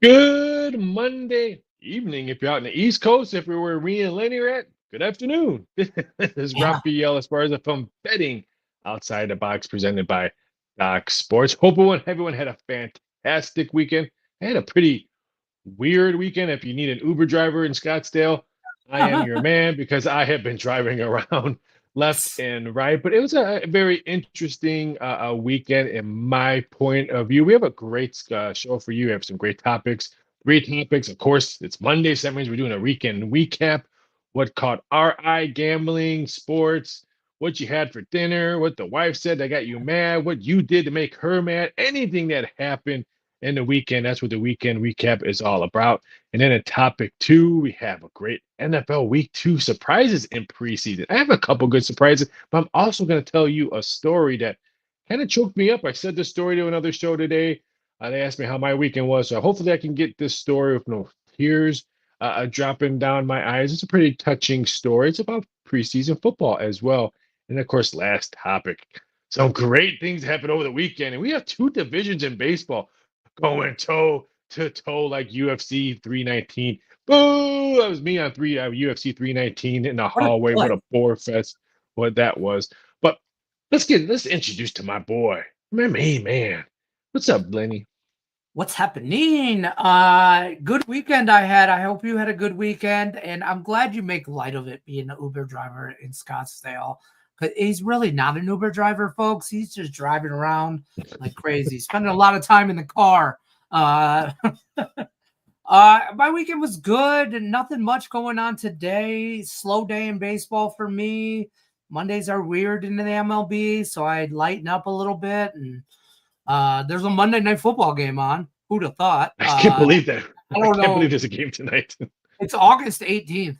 Good Monday evening if you're out in the East Coast. If you're where me and Lenny are at, good afternoon. This is Yeah. Raphael Esparza from Betting Outside the Box, presented by Doc Sports. Hope everyone had a fantastic weekend. I had a pretty weird weekend. If you need an Uber driver in Scottsdale, I am your man because I have been driving around left and right. But it was a very interesting weekend in my point of view. We have a great show for you. We have some great topics. Great topics. Of course, it's Monday, so that means we're doing a weekend recap. What caught our eye: gambling, sports, what you had for dinner, what the wife said that got you mad, what you did to make her mad, anything that happened in the weekend. That's what the weekend recap is all about. And then in topic two, we have a great NFL week two surprises in preseason. I have a couple good surprises, but I'm also going to tell you a story that kind of choked me up. I said this story to another show today. They asked me how my weekend was. So hopefully I can get this story with no tears dropping down my eyes. It's a pretty touching story. It's about preseason football as well. And of course, last topic. Some great things happened over the weekend. And we have two divisions in baseball going toe to toe like UFC 319. Boo! That was me on UFC 319 in the hallway. What a bore fest what that was. But let's introduce to my boy. Man. What's up, Lenny? What's happening? Good weekend I had. I hope you had a good weekend, and I'm glad you make light of it being an Uber driver in Scottsdale. Because he's really not an Uber driver, folks. He's just driving around like crazy, spending a lot of time in the car. My weekend was good and nothing much going on today. Slow day in baseball for me. Mondays are weird in the MLB, so I lighten up a little bit. And there's a Monday Night Football game on. Who'd have thought? I can't believe that. I don't know. Believe there's a game tonight. It's August 18th.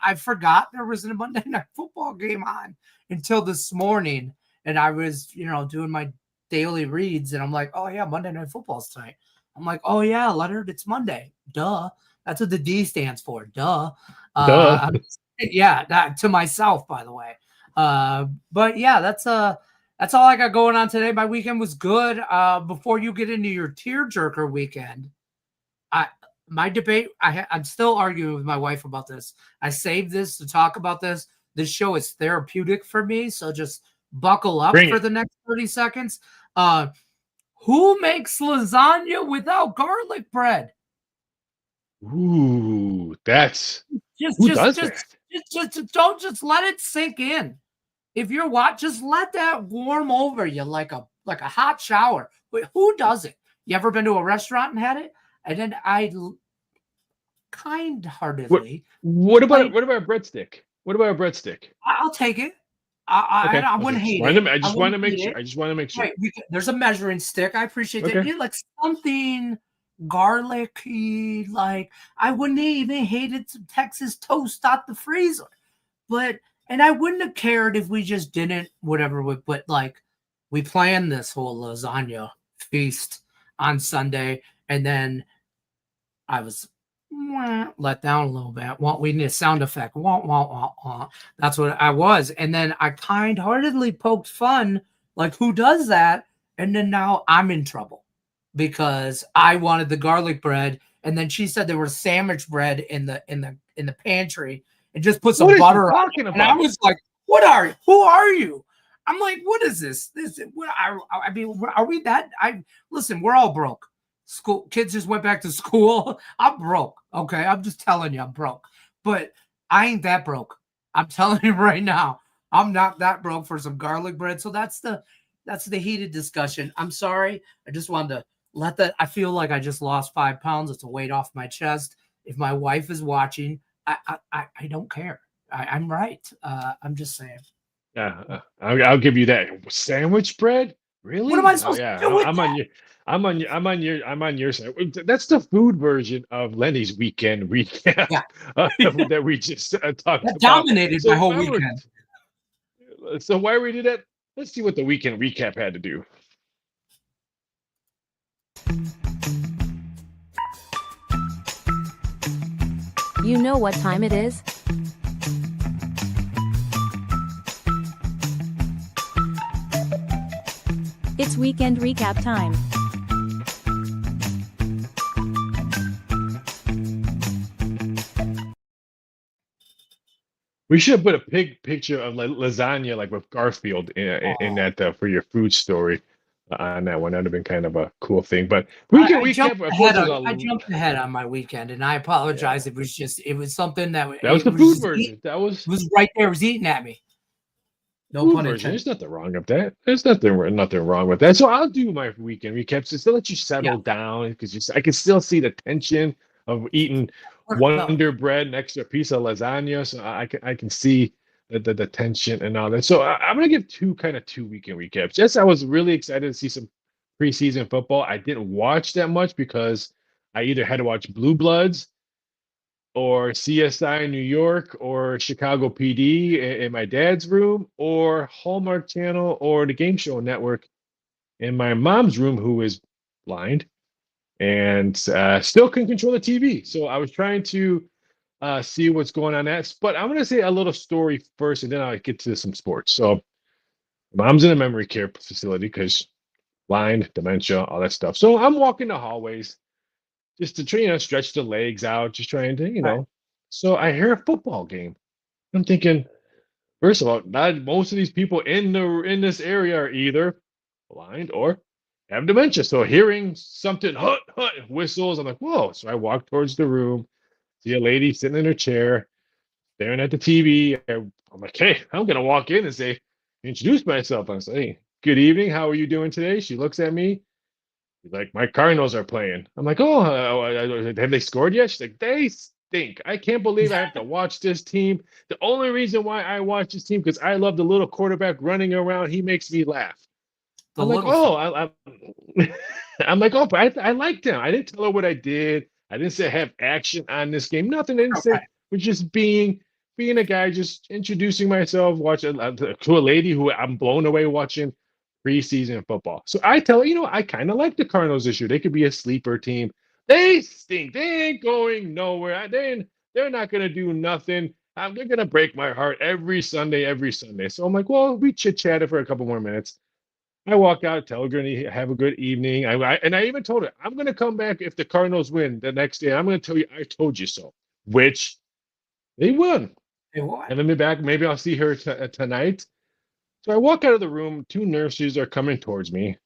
I forgot there was a Monday Night Football game on until this morning, and I was doing my daily reads, and I'm like, oh yeah, Monday Night Football's tonight. I'm like, oh yeah, Leonard, it's Monday. Duh. That's what the D stands for. Duh. Duh. Yeah, that to myself, by the way. But yeah, that's all I got going on today. My weekend was good. Before you get into your tearjerker weekend, my debate, I'm still arguing with my wife about this. I saved this to talk about this. This show is therapeutic for me, so just buckle up for the next 30 seconds. Who makes lasagna without garlic bread? Ooh, that's just don't just let it sink in. If you're just let that warm over you like a hot shower. But who does it? You ever been to a restaurant and had it? And then I kind-heartedly. What about a breadstick? What about a breadstick? I'll take it. I wouldn't hate it. I just want to make sure. Right, there's a measuring stick. I appreciate that. Like something garlicky. Like I wouldn't even hated some Texas toast out the freezer, and I wouldn't have cared if we just didn't whatever. But like we planned this whole lasagna feast on Sunday, and then I was let down a little bit. We need a sound effect. That's what I was. And then I kind-heartedly poked fun, like who does that? And then now I'm in trouble because I wanted the garlic bread, and then she said there was sandwich bread in the pantry, and just put some butter on it. And I was like, "What are you? Who are you?" I'm like, "What is this? I mean, are we that? Listen, we're all broke. School kids just went back to school. I'm broke. Okay. I'm just telling you I'm broke, but I ain't that broke. I'm telling you right now, I'm not that broke for some garlic bread. So that's the heated discussion. I'm sorry. I just wanted to let that. I feel like I just lost 5 pounds. It's a weight off my chest. If my wife is watching, I don't care. I'm right. I'm just saying. Yeah, I'll give you that. Sandwich bread? Really? What am I supposed to do with that? I'm on your side. That's the food version of Lenny's weekend recap that we just talked about. Dominated my whole weekend. So why we do that? Let's see what the weekend recap had to do. You know what time it is? It's weekend recap time. We should put a picture of lasagna, like with Garfield in that for your food story on that one. That'd have been kind of a cool thing. But we can recap. Of course, I jumped ahead on my weekend, and I apologize. Yeah. It was something that That was it the was food just version. That was right there. It was eating at me. No food pun version. intended. There's nothing wrong with that. There's nothing wrong with that. So I'll do my weekend recaps just to let you Yeah. settle down because I can still see the tension of eating No. Wonder Bread next to a piece of lasagna. So I can see the tension and all that. So I'm gonna give two weekend recaps. Yes, I was really excited to see some preseason football. I didn't watch that much because I either had to watch Blue Bloods or CSI New York or Chicago PD in my dad's room or Hallmark Channel or the Game Show Network in my mom's room, who is blind and still can control the TV. So I was trying to see what's going on that. But I'm going to say a little story first, and then I'll get to some sports. So mom's in a memory care facility because blind, dementia, all that stuff. So I'm walking the hallways just to try, stretch the legs out, just trying to, Right. So I hear a football game. I'm thinking, first of all, not most of these people in this area are either blind or have dementia. So hearing something hut hut whistles, I'm like, whoa. So I walk towards the room, see a lady sitting in her chair, staring at the TV. I'm like, hey, I'm gonna walk in and say, introduce myself. I say, hey, good evening. How are you doing today? She looks at me. She's like, my Cardinals are playing. I'm like, oh, have they scored yet? She's like, they stink. I can't believe I have to watch this team. The only reason why I watch this team because I love the little quarterback running around. He makes me laugh. The I'm like, little oh, I'm like, oh, but I liked him. I didn't tell her what I did. I didn't say have action on this game. Nothing. I didn't say. right. But just being a guy, just introducing myself, watching to a lady who I'm blown away watching preseason football. So I tell her, I kind of like the Cardinals this year. They could be a sleeper team. They stink. They ain't going nowhere. They're not gonna do nothing. They're gonna break my heart every Sunday, every Sunday. So I'm like, well, we chit chatted for a couple more minutes. I walk out, tell her to have a good evening. And I even told her I'm going to come back if the Cardinals win the next day. I'm going to tell you I told you so, which they won. They won. And then back, maybe I'll see her tonight. So I walk out of the room. Two nurses are coming towards me.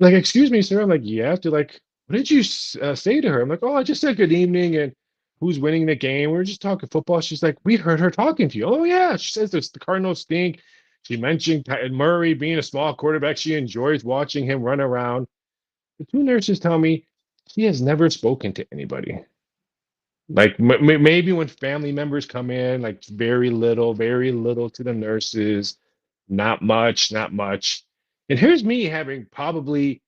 Like, excuse me, sir. I'm like, yeah. They're like, what did you say to her? I'm like, oh, I just said good evening and who's winning the game. We're just talking football. She's like, we heard her talking to you. Oh, yeah. She says the Cardinals stink. She mentioned Murray being a small quarterback. She enjoys watching him run around. The two nurses tell me she has never spoken to anybody. Like maybe when family members come in, like very little to the nurses, not much, not much. And here's me having probably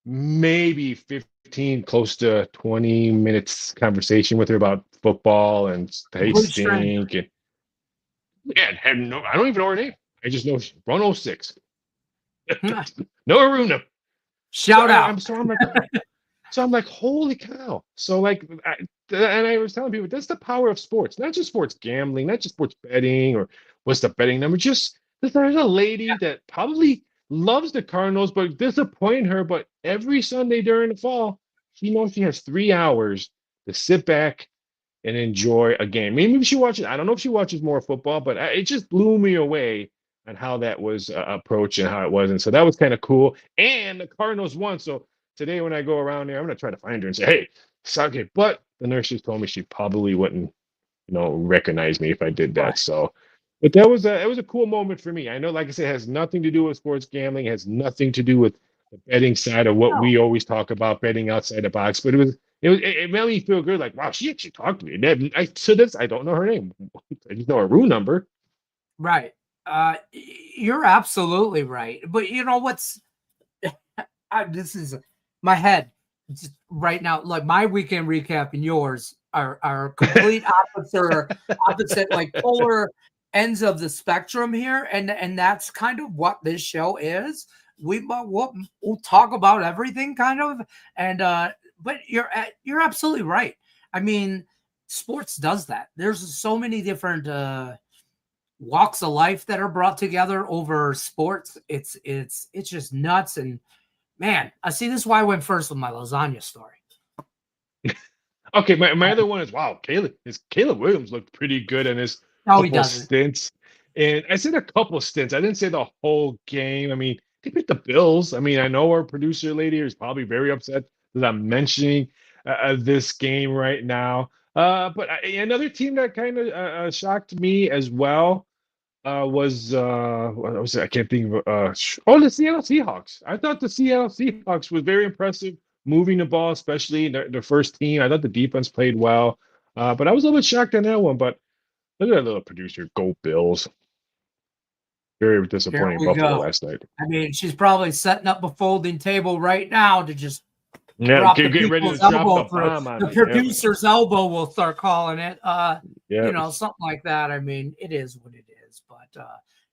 maybe 15, close to 20 minutes conversation with her about football and they Complete stranger. stink. And yeah, I don't even know her name. I just know 106. No Aruna. Shout out. So I'm like, holy cow. So like, and I was telling people, that's the power of sports, not just sports gambling, not just sports betting or what's the betting number. Just there's a lady that probably loves the Cardinals, but disappoint her. But every Sunday during the fall, she knows she has 3 hours to sit back and enjoy a game. Maybe she watches. I don't know if she watches more football, but it just blew me away on how that was approached and how it was. And so that was kind of cool. And the Cardinals won. So today when I go around there, I'm going to try to find her and say, hey, Sake. But the nurses told me she probably wouldn't, recognize me if I did that. Right. So, but that was a cool moment for me. I know, like I said, it has nothing to do with sports gambling. It has nothing to do with the betting side of what we always talk about, betting outside the box. But it made me feel good. Like, wow, she actually talked to me. I don't know her name. I just know her room number. Right. You're absolutely right. But you know what's this is my head just right now. Like my weekend recap and yours are complete opposite, like polar ends of the spectrum here, and that's kind of what this show is. We'll talk about everything, kind of, and but you're absolutely right. I mean, sports does that. There's so many different walks of life that are brought together over sports. It's just nuts. And man, I see, this is why I went first with my lasagna story. Okay, my other one is, wow, Caleb Williams looked pretty good in his No, he couple doesn't. stints. And I said a couple stints. I didn't say the whole game. I mean, they beat the Bills. I mean, I know our producer lady is probably very upset that I'm mentioning this game right now. But another team that kind of shocked me as well what was it? I can't think of the Seattle Seahawks. I thought the Seattle Seahawks was very impressive moving the ball, especially the first team. I thought the defense played well. But I was a little bit shocked on that one. But look at that little producer, go Bills. Very Here disappointing we Buffalo go. last night. I mean, she's probably setting up a folding table right now to just Yeah, drop the get ready to people's drop the elbow through. bomb on The me. producer's elbow will start calling it. Yeah. Something like that. I mean, it is what it is. But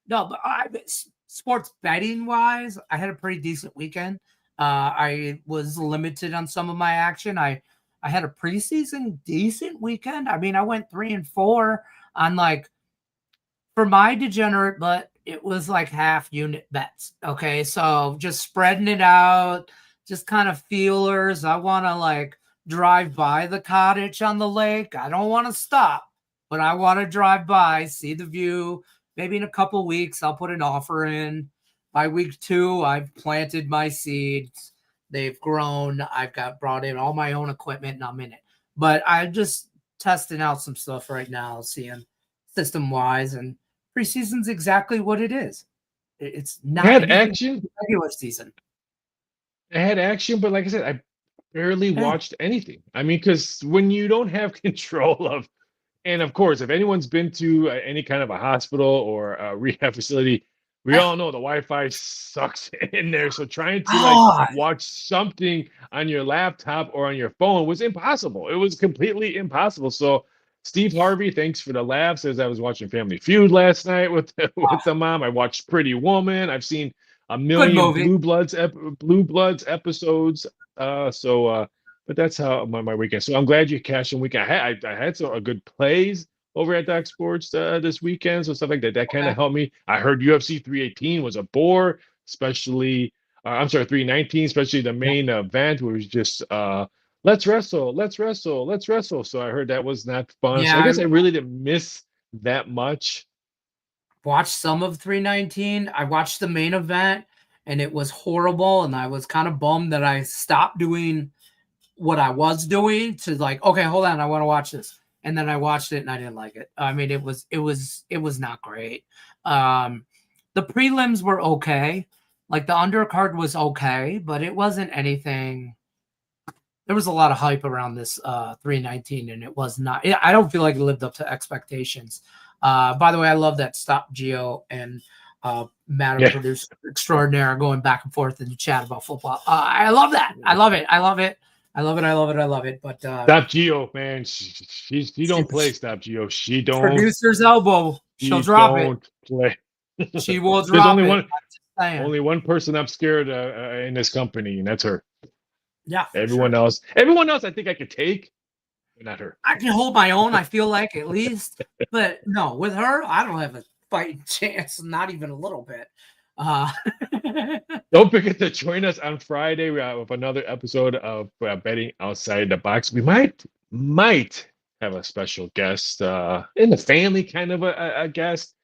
no, but sports betting wise, I had a pretty decent weekend. I was limited on some of my action. I had a preseason decent weekend. I mean, I went 3-4 on for my degenerate, but it was like half unit bets. Okay. So just spreading it out, just kind of feelers. I want to drive by the cottage on the lake. I don't want to stop, but I want to drive by, see the view. Maybe in a couple weeks, I'll put an offer in. By week 2, I've planted my seeds. They've grown. I've brought in all my own equipment and I'm in it. But I'm just testing out some stuff right now, seeing system wise, and preseason's exactly what it is. It's not had action. Regular season. I had action, but like I said, I barely watched anything. I mean, because when you don't have control of, and of course, if anyone's been to any kind of a hospital or a rehab facility, we all know the Wi-Fi sucks in there. So trying to watch something on your laptop or on your phone was impossible. It was completely impossible. So Steve Harvey, thanks for the laughs as I was watching Family Feud last night with the mom. I watched Pretty Woman. I've seen a million Blue Bloods episodes. But that's how my weekend. So I'm glad you cashed in weekend. I had some good plays over at Doc Sports this weekend, so stuff like that. That kind of helped me. I heard UFC 318 was a bore, especially. I'm sorry, 319, especially the main event where it was just let's wrestle. So I heard that was not fun. Yeah, so I guess I really didn't miss that much. Watched some of 319. I watched the main event and it was horrible. And I was kind of bummed that I stopped doing what I was doing to okay, hold on, I want to watch this. And then I watched it and I didn't like it. I mean, it was not great. The prelims were okay. The undercard was okay, but it wasn't anything. There was a lot of hype around this 319, and it was not. I don't feel like it lived up to expectations. By the way, I love that Stop Geo and Matter Producer Extraordinaire going back and forth in the chat about football. I love that. I love it. But Stop Geo, man. She don't play Stop Geo. She don't. Producer's elbow. She'll drop it. Play. She will drop There's only one person I'm scared in this company, and that's her. Yeah. Everyone else, I think I could take, but not her. I can hold my own. I feel like at least, but no, with her, I don't have a fighting chance. Not even a little bit. Don't forget to join us on Friday with another episode of Betting Outside the Box. We might have a special guest in the family, kind of a guest.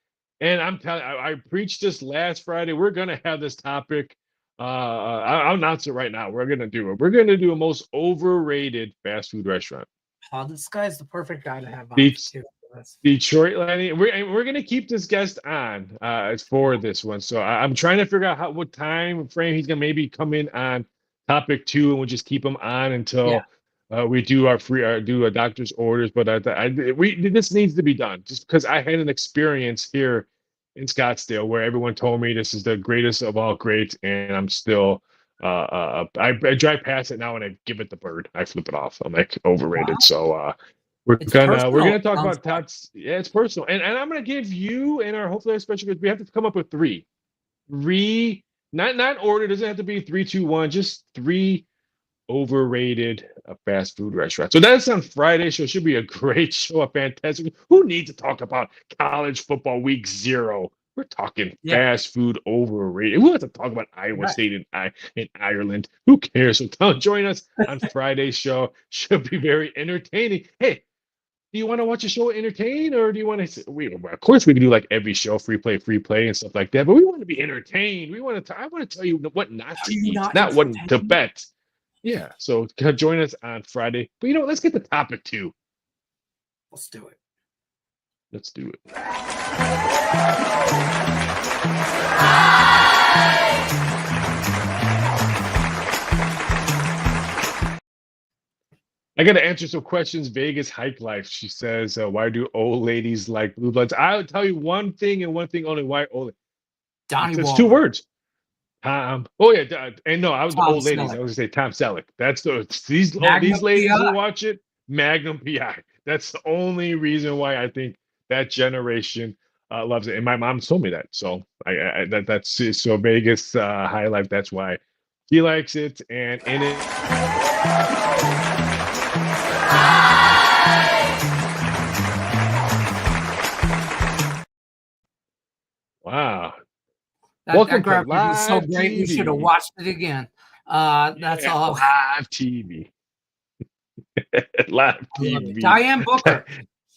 And I'm telling you, I preached this last Friday. We're gonna have this topic. I'll announce it right now. We're gonna do it. We're gonna do a most overrated fast food restaurant. Oh, this guy's the perfect guy to have on too. Detroit Lenny. We're gonna keep this guest on for this one. So I'm trying to figure out what time frame he's gonna maybe come in on topic 2, and we'll just keep him on until we do our do a doctor's orders. But this needs to be done just because I had an experience here in Scottsdale where everyone told me this is the greatest of all greats, and I'm still I drive past it now and I give it the bird. I flip it off. I'm like overrated. Wow. So we're gonna talk about tots. Yeah, it's personal, and I'm gonna give you and hopefully our special guest. We have to come up with three, not order. It doesn't have to be 3, 2, 1. Just 3 overrated fast food restaurants. So that's on Friday. So it should be a great show. A fantastic. Who needs to talk about college football week 0? We're talking fast food overrated. Who wants to talk about Iowa State in Ireland? Who cares? So join us on Friday's show. Should be very entertaining. Hey, do you want to watch a show and entertain, or do you want to? Of course, we can do like every show, free play, and stuff like that. But we want to be entertained. I want to tell you what not to eat, not what to bet. Yeah. So join us on Friday. But let's get to topic 2. Let's do it. Let's do it. I got to answer some questions. Vegas hike life. She says, why do old ladies like blue bloods? I'll tell you one thing and one thing only. Why old? It's 2 words. And no, I was Tom the old ladies. Selleck. I was going to say Tom Selleck. That's these ladies who watch it. Magnum PI. That's the only reason why I think that generation loves it. And my mom told me that. So that's so Vegas high life. That's why she likes it. And in it. Wow. Welcome to live was so great. TV. You should have watched it again. That's all. Live TV. Live TV. Diane Booker.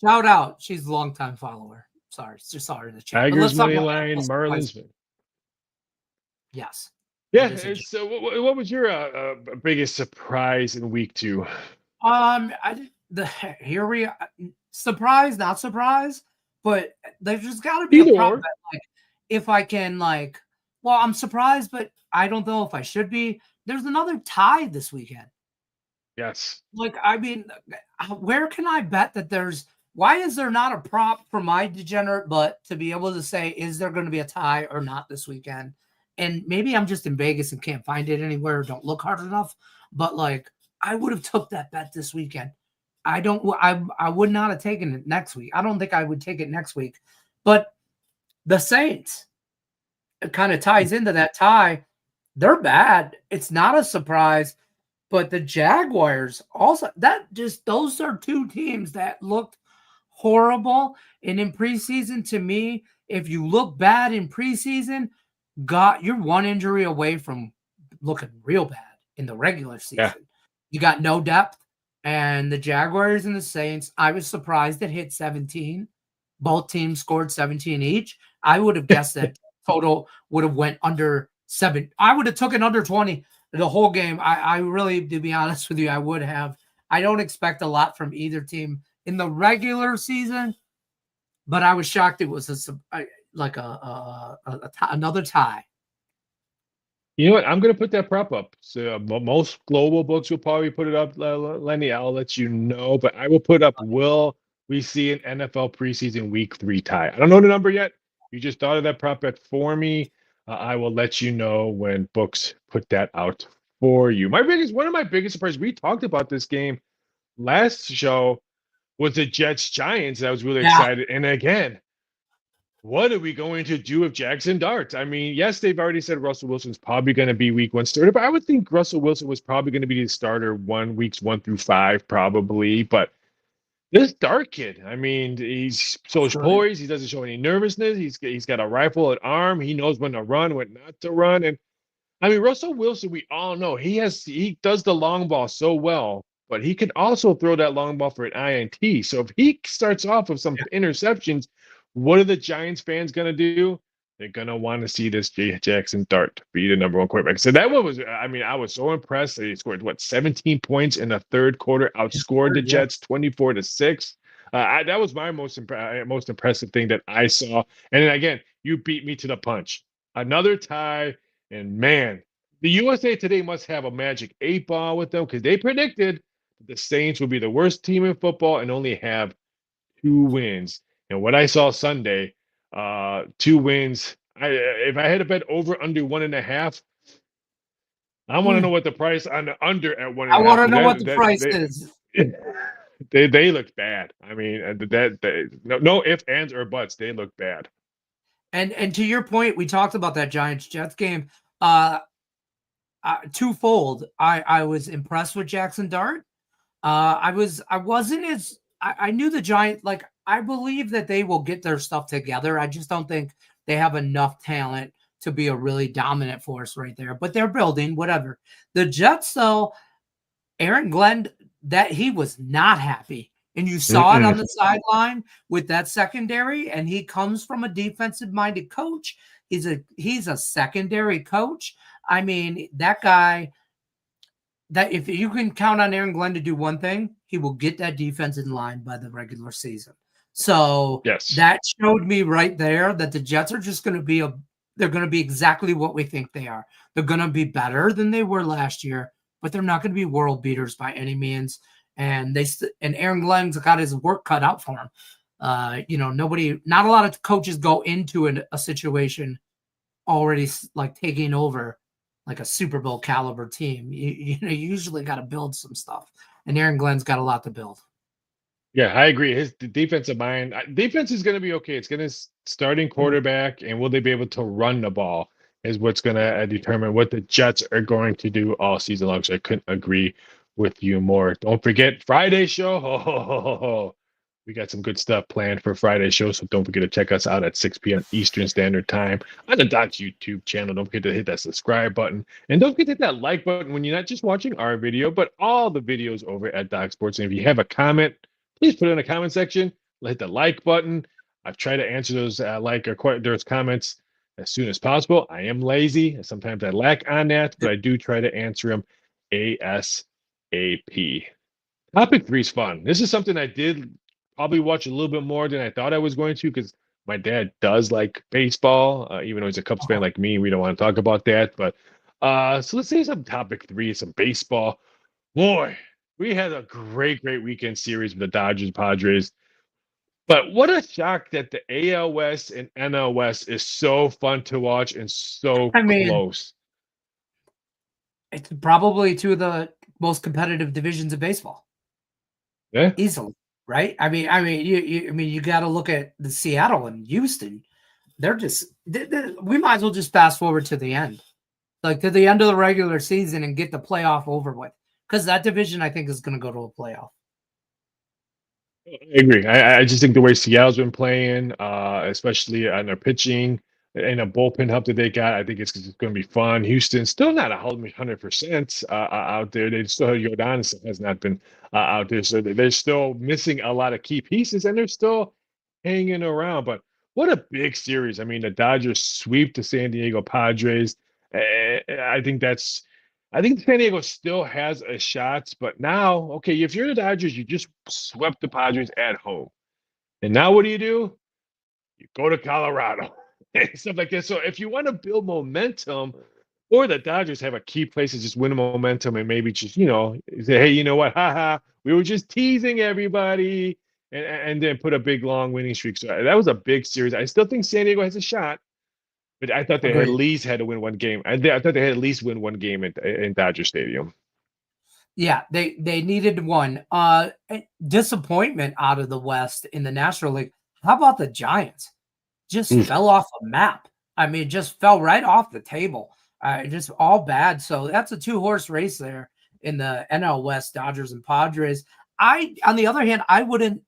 Shout out. She's a longtime follower. Sorry. Just saw her in the chat. Tigers money line, Marlins. Yes. Yeah. So what was your biggest surprise in week 2? Surprise, not surprise, but there's just got to be a problem. Like, if I can, I'm surprised, but I don't know if I should be. There's another tie this weekend. Yes. Where can I bet that why is there not a prop for my degenerate butt to be able to say, is there going to be a tie or not this weekend? And maybe I'm just in Vegas and can't find it anywhere, don't look hard enough, but I would have took that bet this weekend. I would not have taken it next week. I don't think I would take it next week. But the Saints, it kind of ties into that tie. They're bad. It's not a surprise. But the Jaguars also, those are 2 teams that looked horrible. And in preseason, to me, if you look bad in preseason, you're 1 injury away from looking real bad in the regular season. Yeah. You got no depth. And the Jaguars and the Saints, I was surprised it hit 17. Both teams scored 17 each. I would have guessed that total would have went under 7. I would have took it under 20 the whole game. I really, to be honest with you, I would have. I don't expect a lot from either team in the regular season, but I was shocked it was another tie. You know what? I'm going to put that prop up. So most global books will probably put it up, Lenny. I'll let you know, but I will put up, will we see an NFL preseason week 3 tie? I don't know the number yet. You just thought of that prop bet for me. I will let you know when books put that out for you. One of my biggest surprises, we talked about this game last show, was the Jets-Giants. I was really excited. And again, what are we going to do with Jackson Dart? I mean, yes, they've already said Russell Wilson's probably going to be week 1 starter, but I would think Russell Wilson was probably going to be the starter weeks 1 through 5, probably. But this Dart kid, I mean, he's so poised. He doesn't show any nervousness. He's got a rifle at arm. He knows when to run, when not to run. And I mean, Russell Wilson, we all know he does the long ball so well, but he can also throw that long ball for an INT. So if he starts off with some interceptions, what are the Giants fans going to do? They're going to want to see this Jackson Dart be the number 1 quarterback. So that one was, I was so impressed. He scored, 17 points in the 3rd quarter, outscored the Jets 24-6. That was my most impressive thing that I saw. And then again, you beat me to the punch. Another tie. And man, the USA Today must have a magic 8-ball with them, because they predicted that the Saints would be the worst team in football and only have 2 wins. And what I saw Sunday, 2 wins. If I had to bet over under 1.5, I want to know what the price on the under at 1.5. I want to know what the price is. They looked bad. I mean, no ifs, ands, or buts. They look bad. And to your point, we talked about that Giants-Jets game. Twofold. I was impressed with Jackson Dart. I knew the Giants, I believe that they will get their stuff together. I just don't think they have enough talent to be a really dominant force right there. But they're building, whatever. The Jets, though, Aaron Glenn, that he was not happy And you saw it on the sideline with that secondary, and he comes from a defensive-minded coach. He's a secondary coach. I mean, that guy, that if you can count on Aaron Glenn to do one thing, he will get that defense in line by the regular season. So that showed me right there that the Jets are just going to be they're going to be exactly what we think they are. They're going to be better than they were last year, but they're not going to be world beaters by any means. And and Aaron Glenn's got his work cut out for him. Not a lot of coaches go into a situation already like taking over like a Super Bowl caliber team. You usually got to build some stuff, and Aaron Glenn's got a lot to build. Yeah, I agree. His defensive mind, defense is going to be okay. It's going to starting quarterback, and will they be able to run the ball is what's going to determine what the Jets are going to do all season long. So I couldn't agree with you more. Don't forget Friday show. We got some good stuff planned for Friday show, so don't forget to check us out at 6 p.m. Eastern Standard Time on the Docs YouTube channel. Don't forget to hit that subscribe button, and don't forget to hit that like button when you're not just watching our video, but all the videos over at Doc Sports. And if you have a comment, please put it in the comment section. Hit the like button. I've tried to answer those those comments as soon as possible. I am lazy. Sometimes I lack on that, but I do try to answer them ASAP. Topic 3 is fun. This is something I did probably watch a little bit more than I thought I was going to, because my dad does like baseball. Even though he's a Cubs fan like me, we don't want to talk about that. But so let's say some topic 3, some baseball. Boy, we had a great weekend series with the Dodgers Padres. But what a shock that the AL West and NL West is so fun to watch and so close. It's probably 2 of the most competitive divisions of baseball. Yeah, easily, right? I mean, you got to look at the Seattle and Houston. They're just we might as well just fast forward to the end, like to the end of the regular season and get the playoff over with, because that division I think is going to go to a playoff. I agree. I just think the way Seattle's been playing, especially on their pitching and a bullpen help that they got, I think it's going to be fun. Houston still not 100% out there. They still have Yordan has not been out there, so they're still missing a lot of key pieces, and they're still hanging around. But what a big series! I mean, the Dodgers sweep the San Diego Padres. I think San Diego still has a shot, but now, okay, if you're the Dodgers, you just swept the Padres at home. And now what do? You go to Colorado and stuff like this. So if you want to build momentum, or the Dodgers have a key place to just win momentum and maybe just, say, hey, you know what? We were just teasing everybody, and then put a big, long winning streak. So that was a big series. I still think San Diego has a shot. But I thought they at least had to win one game. I thought they had at least win one game in Dodger Stadium. Yeah, they needed one. Disappointment out of the West in the National League. How about the Giants? Just fell off the map. I mean, just fell right off the table. Just all bad. So that's a 2-horse race there in the NL West, Dodgers and Padres. On the other hand, I wouldn't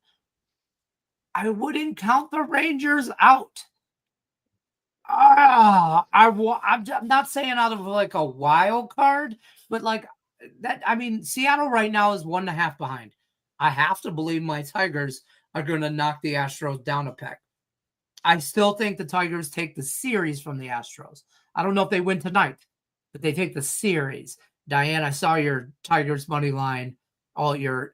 count the Rangers out. I'm not saying out of like a wild card, but like that. I mean, Seattle right now is 1.5 behind. I have to believe my Tigers are going to knock the Astros down a peck. I still think the Tigers take the series from the Astros. I don't know if they win tonight, but they take the series. Diane, I saw your Tigers money line. All your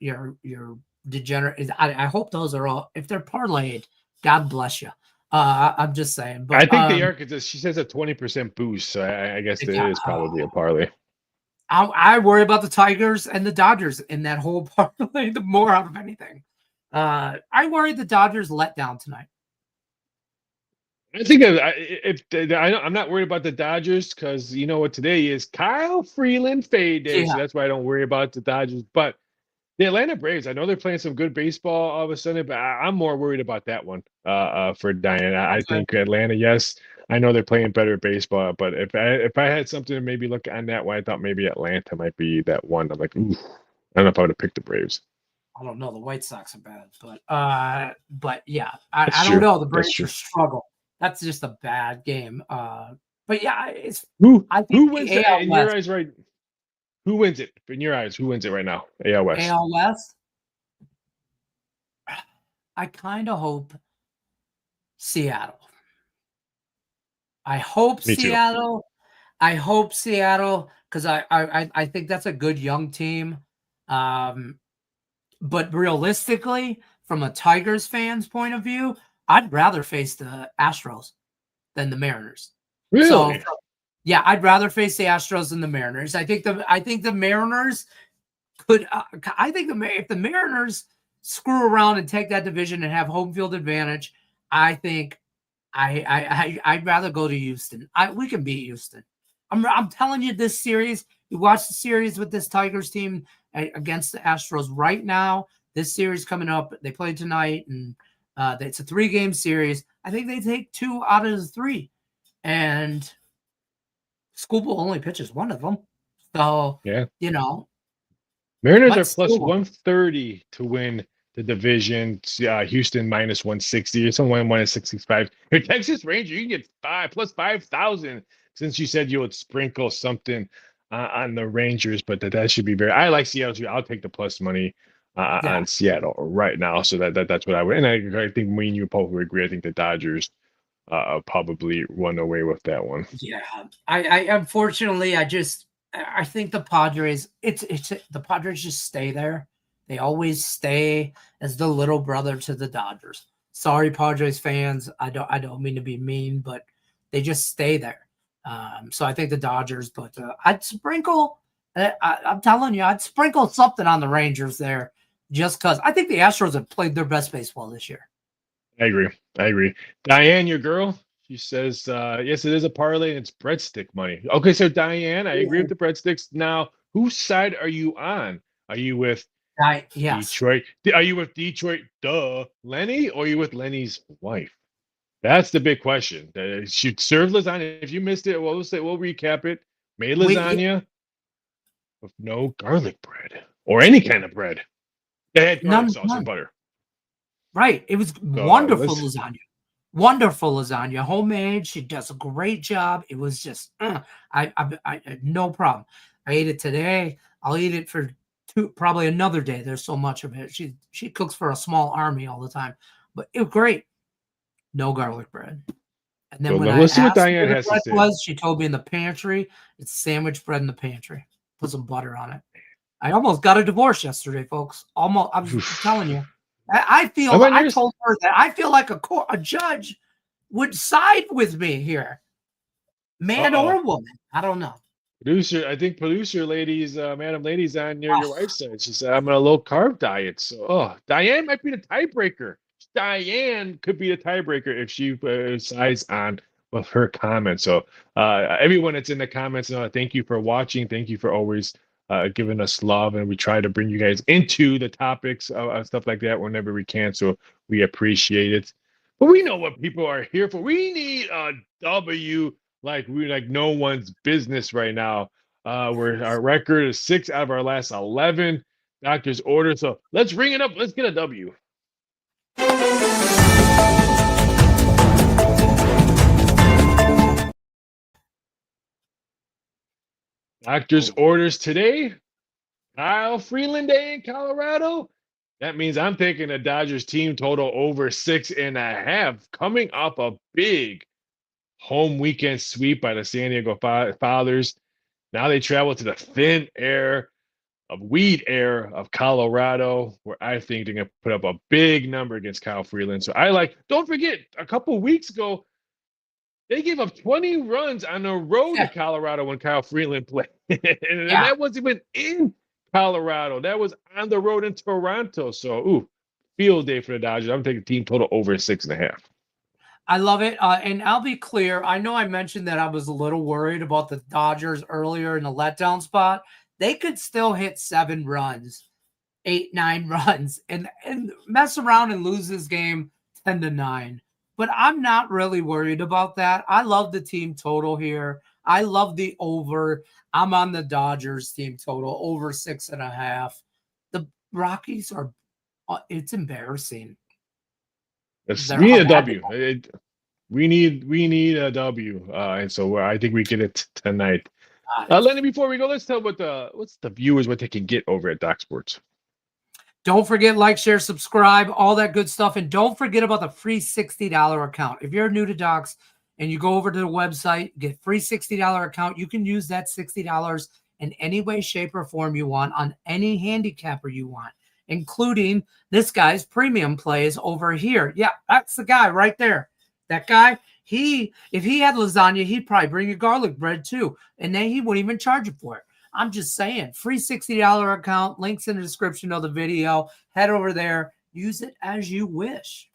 degenerate. I hope those are all. If they're parlayed, God bless you. I'm just saying. But I think they are, because she says a 20% boost. So I guess it is probably a parlay. I worry about the Tigers and the Dodgers in that whole parlay the more out of anything. I worry the Dodgers let down tonight. I think I'm not worried about the Dodgers, because you know what today is? Kyle Freeland fade day. So that's why I don't worry about the Dodgers. But the Atlanta Braves, I know they're playing some good baseball all of a sudden, but I'm more worried about that one for Diane. I think Atlanta, yes, I know they're playing better baseball, but if I had something to maybe look on that one, I thought maybe Atlanta might be that one. I'm like, ooh, I don't know if I would have picked the Braves. I don't know. The White Sox are bad, but yeah, I don't know. The Braves are struggle. That's just a bad game. But yeah, it's who wins it in your eyes, right? Who wins it in your eyes? Who wins it right now? AL West. AL West. I kind of hope Seattle. I hope Me too. Seattle. I hope Seattle because I think that's a good young team. But realistically, from a Tigers fan's point of view, I'd rather face the Astros than the Mariners. So Really? yeah, I'd rather face the Astros than the Mariners. I think the Mariners could. I think if the Mariners screw around and take that division and have home field advantage, I think I'd rather go to Houston. We can beat Houston. I'm telling you, this series. You watch the series with this Tigers team against the Astros right now. This series coming up, they play tonight, and it's a 3-game series. I think they take 2 out of the 3, and Skubal only pitches one of them. So Yeah. Mariners are plus 130 to win the division. Houston minus 160 or someone minus 65. Your Texas Ranger, you can get plus 5,000 since you said you would sprinkle something on the Rangers, but that should be very. I like Seattle too. I'll take the plus money on Seattle right now. So that's what I would. And I think me and you probably agree. I think the Dodgers probably run away with that one. Yeah, I unfortunately I think the Padres. The Padres just stay there. They always stay as the little brother to the Dodgers. Sorry, Padres fans. I don't mean to be mean, but they just stay there. So I think the Dodgers, but I'd sprinkle. I'm telling you, I'd sprinkle something on the Rangers there, just because I think the Astros have played their best baseball this year. I agree. Diane, your girl, she says, yes, it is a parlay and it's breadstick money. Okay, so Diane, I agree with the breadsticks. Now, whose side are you on? Are you with yes. Detroit? Are you with Detroit, Lenny, or are you with Lenny's wife? That's the big question. She served lasagna. If you missed it, we'll recap it. Made lasagna with no garlic bread or any kind of bread. They had garlic sauce and butter. Right. It was wonderful lasagna. Wonderful lasagna. Homemade. She does a great job. It was just, I no problem. I ate it today. I'll eat it for probably another day. There's so much of it. She cooks for a small army all the time. But it was great. No garlic bread. And then when I asked what Diane has to say, she told me in the pantry, it's sandwich bread in the pantry. Put some butter on it. I almost got a divorce yesterday, folks. Almost. I'm telling you. I told her that I feel like a judge would side with me here, man or woman. I don't know. I think producer ladies, Madam Ladies on your wife's side. She said, I'm on a low carb diet. So, Diane might be the tiebreaker. Diane could be the tiebreaker if she sides on with her comments. So, everyone that's in the comments, thank you for watching. Thank you for always giving us love. And we try to bring you guys into the topics, stuff like that whenever we can. So, we appreciate it. But we know what people are here for. We need a W like no one's business right now. Our record is 6 out of our last 11 doctor's orders. So let's ring it up. Let's get a W. Doctor's orders today. Kyle Freeland Day in Colorado. That means I'm taking the Dodgers team total over 6.5, coming off a big home weekend sweep by the San Diego Fathers. Now they travel to the thin air of weed air of Colorado, where I think they're going to put up a big number against Kyle Freeland. So don't forget, a couple weeks ago, they gave up 20 runs on the road to Colorado when Kyle Freeland played. And that wasn't even in Colorado. That was on the road in Toronto. So, field day for the Dodgers. I'm taking team total over 6.5. I love it. And I'll be clear. I know I mentioned that I was a little worried about the Dodgers earlier in the letdown spot. They could still hit 7 runs, 8, 9 runs, and mess around and lose this game 10-9. But I'm not really worried about that. I love the team total here. I love the over. I'm on the Dodgers team total over 6.5. The Rockies it's embarrassing. We need a W. We need a W. And so I think we get it tonight. Lenny, before we go, let's tell what's the viewers what they can get over at Doc Sports. Don't forget, like, share, subscribe, all that good stuff. And don't forget about the free $60 account. If you're new to Docs and you go over to the website, get free $60 account, you can use that $60 in any way, shape, or form you want on any handicapper you want, including this guy's premium plays over here. Yeah, that's the guy right there. That guy, if he had lasagna, he'd probably bring you garlic bread too, and then he wouldn't even charge you for it. I'm just saying, free $60 account, links in the description of the video. Head over there, use it as you wish.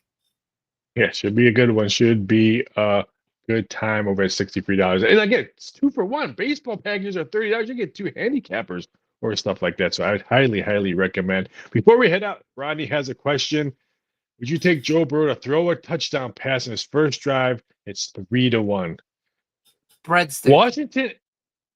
Yeah, should be a good one. Should be a good time over at $63. And again, it's 2 for 1. Baseball packages are $30. You get 2 handicappers or stuff like that. So I would highly, highly recommend. Before we head out, Rodney has a question. Would you take Joe Burrow to throw a touchdown pass in his first drive? It's 3-1. Breadstick.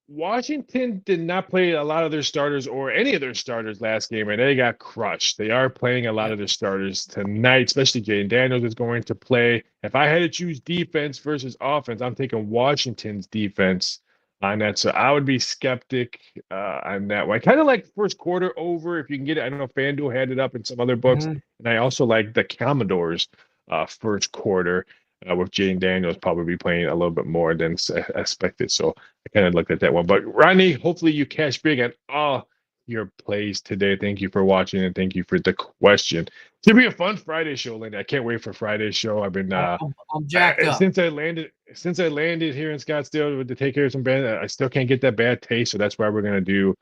Washington did not play a lot of their starters or any of their starters last game, and they got crushed. They are playing a lot of their starters tonight, especially Jaden Daniels is going to play. If I had to choose defense versus offense, I'm taking Washington's defense on that. So I would be skeptic on that one. I kind of like first quarter over if you can get it. I don't know if FanDuel had it up in some other books. And I also like the Commodores first quarter. With Jaden Daniels probably playing a little bit more than expected. So I kind of looked at that one. But Rodney, hopefully you cash big on all your plays today. Thank you for watching and thank you for the question. It's gonna be a fun Friday show, Lenny. I can't wait for Friday's show. I've been I'm jacked up. Since I landed here in Scottsdale to take care of some bad. I still can't get that bad taste. So that's why we're gonna do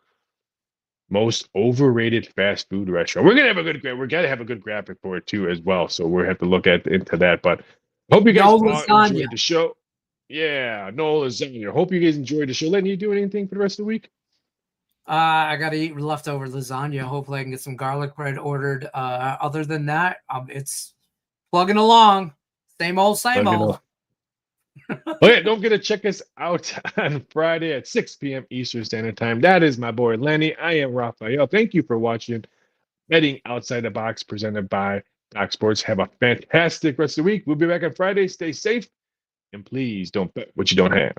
most overrated fast food restaurant. We're gonna have a good we gotta have a good graphic for it too as well. So we'll have to look into that. But hope you guys enjoyed the show. Yeah, no lasagna. Hope you guys enjoyed the show. Lenny, you do anything for the rest of the week? I got to eat leftover lasagna. Hopefully I can get some garlic bread ordered. Other than that, it's plugging along. Same old. Oh yeah, don't forget to check us out on Friday at 6 p.m. Eastern Standard Time. That is my boy Lenny. I am Raphael. Thank you for watching Betting Outside the Box presented by Doc Sports. Have a fantastic rest of the week. We'll be back on Friday. Stay safe. And please don't bet what you don't have.